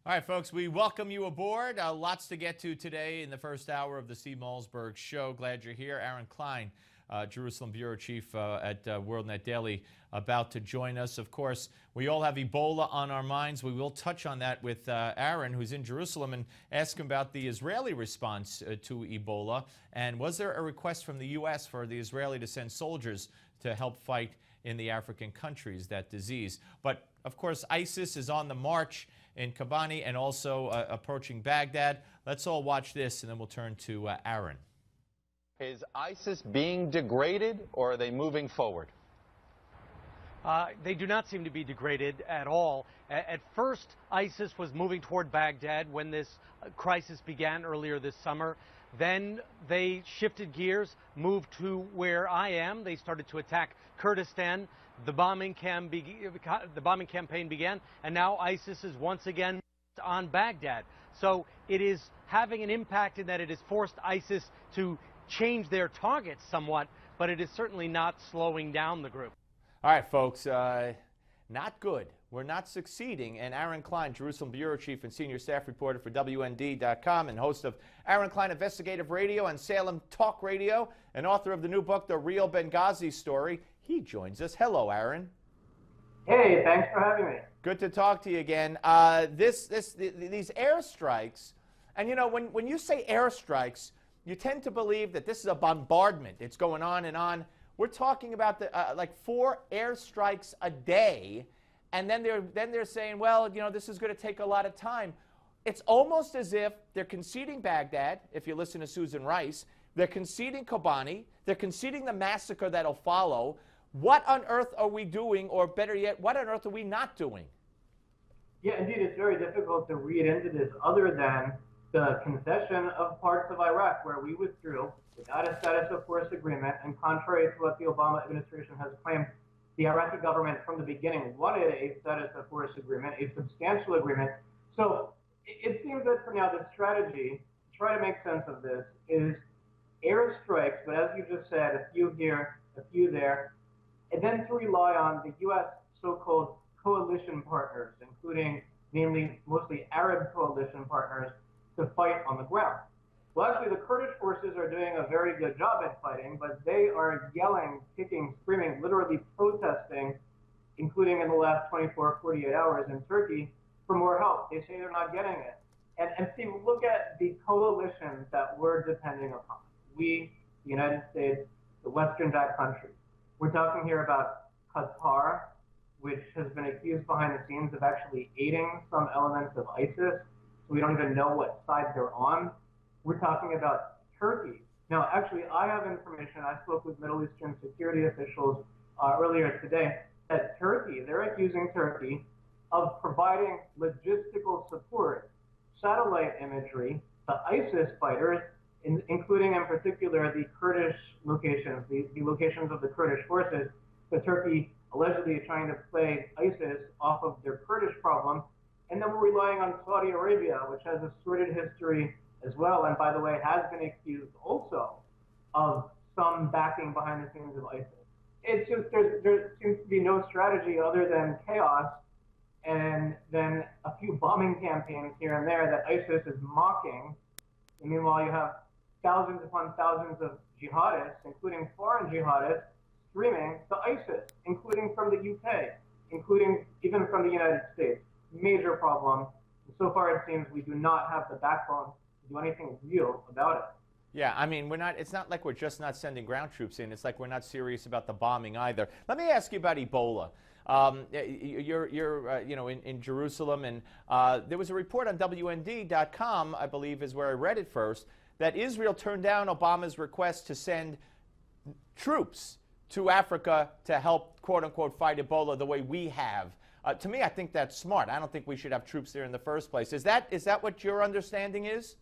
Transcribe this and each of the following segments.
All right, folks, we welcome you aboard. Lots to get to today in the first hour of the Steve Malzberg Show. Glad you're here. Aaron Klein, Jerusalem Bureau Chief at WorldNet Daily, about to join us. Of course, we all have Ebola on our minds. We will touch on that with Aaron, who's in Jerusalem, and ask him about the Israeli response to Ebola. And was there a request from the U.S. for the Israeli to send soldiers to help fight in the African countries that disease? But, of course, ISIS is on the march in Kobani and also approaching Baghdad. Let's all watch this, and then we'll turn to Aaron. Is ISIS being degraded, or are they moving forward? They do not seem to be degraded at all. At first, ISIS was moving toward Baghdad when this crisis began earlier this summer. Then they shifted gears, moved to where I am. They started to attack Kurdistan. The bombing campaign began, and now ISIS is once again on Baghdad. So it is having an impact in that it has forced ISIS to change their targets somewhat, but it is certainly not slowing down the group. All right, folks, not good. We're not succeeding. And Aaron Klein, Jerusalem Bureau Chief and Senior Staff Reporter for WND.com and host of Aaron Klein Investigative Radio and Salem Talk Radio, and author of the new book, The Real Benghazi Story. He joins us. Hello, Aaron. Hey, thanks for having me. Good to talk to you again. These airstrikes, and you know, when you say airstrikes, you tend to believe that this is a bombardment. It's going on and on. We're talking about like 4 airstrikes a day, and then they're saying, well, you know, this is going to take a lot of time. It's almost as if they're conceding Baghdad, if you listen to Susan Rice. They're conceding Kobani. They're conceding the massacre that'll follow. What on earth are we doing, or better yet, what on earth are we not doing? Yeah, indeed, it's very difficult to read into this other than the concession of parts of Iraq where we withdrew without a status of force agreement, and contrary to what the Obama administration has claimed, the Iraqi government from the beginning wanted a status of force agreement, a substantial agreement. So it seems that for now the strategy to try to make sense of this is airstrikes, but as you just said, a few here, a few there, and then to rely on the U.S. so-called coalition partners, including namely mostly Arab coalition partners, to fight on the ground. Well, actually, the Kurdish forces are doing a very good job at fighting, but they are yelling, kicking, screaming, literally protesting, including in the last 24, 48 hours in Turkey, for more help. They say they're not getting it. And Steve, look at the coalitions that we're depending upon. We, the United States, the Western-backed countries. We're talking here about Qatar, which has been accused behind the scenes of actually aiding some elements of ISIS, so we don't even know what side they're on. We're talking about Turkey. Now, actually, I have information. I spoke with Middle Eastern security officials earlier today that they're accusing Turkey of providing logistical support, satellite imagery to ISIS fighters, including in particular the Kurdish locations, the locations of the Kurdish forces, but Turkey allegedly trying to play ISIS off of their Kurdish problem. And then we're relying on Saudi Arabia, which has a sordid history as well, and by the way, has been accused also of some backing behind the scenes of ISIS. It's just there seems to be no strategy other than chaos, and then a few bombing campaigns here and there that ISIS is mocking. And meanwhile, you have thousands upon thousands of jihadists, including foreign jihadists, streaming to ISIS, including from the UK, including even from the United States. Major problem. And so far, it seems we do not have the backbone to do anything real about it. Yeah, I mean, it's not like we're just not sending ground troops in. It's like we're not serious about the bombing either. Let me ask you about Ebola. You're in Jerusalem, and there was a report on WND.com, I believe is where I read it first, that Israel turned down Obama's request to send troops to Africa to help, quote-unquote, fight Ebola the way we have. To me, I think that's smart. I don't think we should have troops there in the first place. Is that what your understanding is?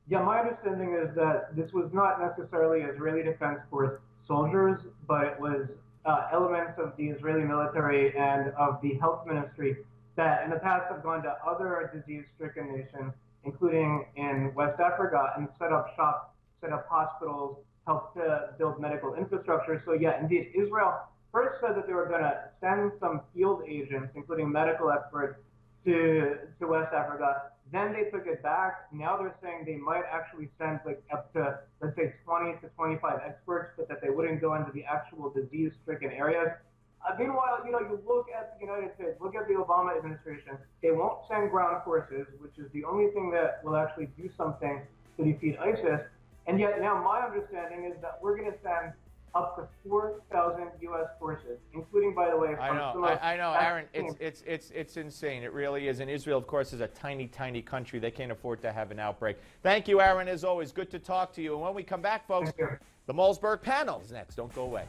Yeah, my understanding is that this was not necessarily Israeli Defense Force soldiers, but it was elements of the Israeli military and of the health ministry that in the past have gone to other disease-stricken nations, including in West Africa, and set up shops, set up hospitals, helped to build medical infrastructure. So yeah, indeed, Israel first said that they were going to send some field agents, including medical experts, to West Africa. Then they took it back. Now they're saying they might actually send like up to, let's say, 20 to 25 experts, but that they wouldn't go into the actual disease-stricken areas. Meanwhile, you look at the United States, look at the Obama administration. They won't send ground forces, which is the only thing that will actually do something to defeat ISIS. And yet now my understanding is that we're going to send up to 4,000 U.S. forces, including, by the way, from I know, Aaron. It's insane. It really is. And Israel, of course, is a tiny, tiny country. They can't afford to have an outbreak. Thank you, Aaron. As always, good to talk to you. And when we come back, folks, the Malzberg panel is next. Don't go away.